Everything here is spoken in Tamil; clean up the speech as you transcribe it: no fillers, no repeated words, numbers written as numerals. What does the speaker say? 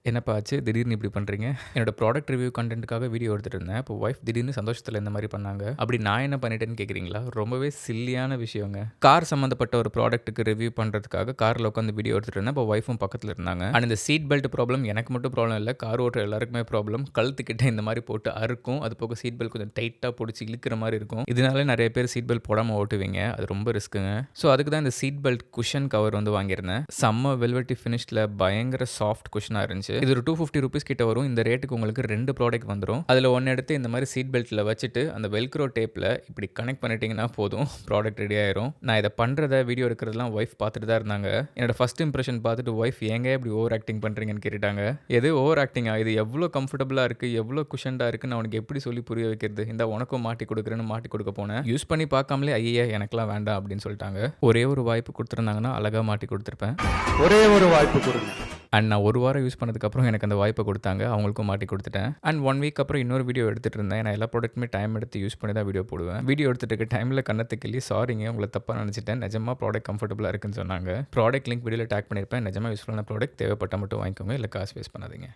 என்னப்பா ஆச்சு? திடீர்னு இப்படி பண்றீங்க? என்னோட ப்ராடக்ட் ரிவ்யூ கன்டென்ட்க்காக வீடியோ எடுத்துட்டு இருந்தேன். அப்போ ஒய்ஃப் திடீர்னு சந்தோஷத்துல இந்த மாரி பண்ணாங்க. அப்படி நான் என்ன பண்ணிட்டேன்னு கேட்கிறீங்களா? ரொம்பவே சில்லியான விஷயங்க. கார் சம்மந்தப்பட்ட ஒரு ப்ராடக்ட்டுக்கு ரிவ்யூ பண்றதுக்காக கார்ல உட்காந்து வீடியோ எடுத்துட்டு இருந்தேன். அப்போ ஒய்ஃபும் பக்கத்துல இருந்தாங்க. அண்ட் இந்த சீட் பெல்ட் ப்ராப்ளம் எனக்கு மட்டும் ப்ராப்ளம் இல்ல. கார் ஓட்டுற எல்லாருக்குமே ப்ராப்ளம். கழுத்துக்கிட்ட இந்த மாரி போட்டு அறுக்கும். அது போக சீட் பெல்ட் கொஞ்சம் டைட்டா புடிச்சு இழுக்கிற மாரி இருக்கும். இதனால நெறைய பேர் சீட் பெல்ட் போடாம ஓட்டுவீங்க. அது ரொம்ப ரிஸ்க்குங்க. ஸோ அதுக்கு தான் இந்த சீட் பெல்ட் குஷன் கவர் வந்து வாங்கியிருந்தேன். செம்ம வெல்வெட்டி ஃபினிஷ்ல பயங்கர சாஃப்ட் குஷனா இருந்துச்சு. இது ஒரு ₹250 கிட்ட வரும். இந்த ரேட்டுக்கு உங்களுக்கு 2 ப்ராடக்ட் வந்துரும். அதுல ஒண்ணு எடுத்து இந்த மாரி சீட் பெல்ட்ல வச்சுட்டு, அந்த வெல்க்ரோ டேப்ல இப்படி கனெக்ட் பண்ணிட்டீங்கன்னா போதும். ப்ராடக்ட் ரெடி ஆயிரும். நான் இத பண்றத வீடியோ எடுக்கிறதெல்லாம் ஒய்ஃப் பார்த்துட்டு தான் இருந்தாங்க. என்னோட ஃபர்ஸ்ட் இம்ப்ரஷன் பார்த்துட்டு ஒய்ஃப் ஏங்க இப்படி ஓவர் ஆக்டிங் பண்றீங்கன்னு கேட்டுட்டாங்க. எது ஓவர் ஆக்டிங்கா? இது எவ்ளோ கம்ஃபர்டபுளா இருக்கு, எவ்ளோ குஷன்டா இருக்குன்னு நான் உனக்கு எப்படி சொல்லி புரிய வைக்கிறது? இந்தா உனக்கும் மாட்டி குடுக்குறேன்னு மாட்டி குடுக்க போனேன். யூஸ் பண்ணி பார்க்காமலே ஐயய்ய! எனக்கெல்லாம் வேண்டாம் அப்படின்னு சொல்லிட்டாங்க. ஒரே ஒரு வாய்ப்பு குடுத்திருந்தாங்கன்னா அழகா மாட்டி குடுத்திருப்பேன். ஒரே ஒரு வாய்ப்பு கொடுங்க. அண்ட் நான் 1 வாரம் யூஸ் பண்ணதுக்கப்புறம் எனக்கு அந்த வாய்ப்ப குடுத்தாங்க. அவங்களுக்கும் மாட்டி குடுத்துட்டேன். அண்ட் 1 வீக் அப்புறம் இன்னொரு வீடியோ எடுத்துட்டு இருந்தேன். நான் எல்லா ப்ராடக்ட்டுமே டைம் எடுத்து யூஸ் பண்ணி தான் வீடியோ போடுவேன். வீடியோ எடுத்துட்டு இருக்க டைம்ல கண்ணத்த கிள்ளி சாரிங்க உங்கள தப்பா நெனச்சுட்டேன். நிஜமா ப்ராடக்ட் கம்ஃபர்டபுளா இருக்குன்னு சொன்னாங்க. ப்ராடக்ட் லிங்க் வீடியோல டேக் பண்ணியிருப்பேன். நிஜமா யூஸ்ஃபுல்லான ப்ராடக்ட் தேவைப்பட்டா மட்டும் வாங்கிக்கோங்க. இல்ல காசு வேஸ்ட் பண்ணாதீங்க.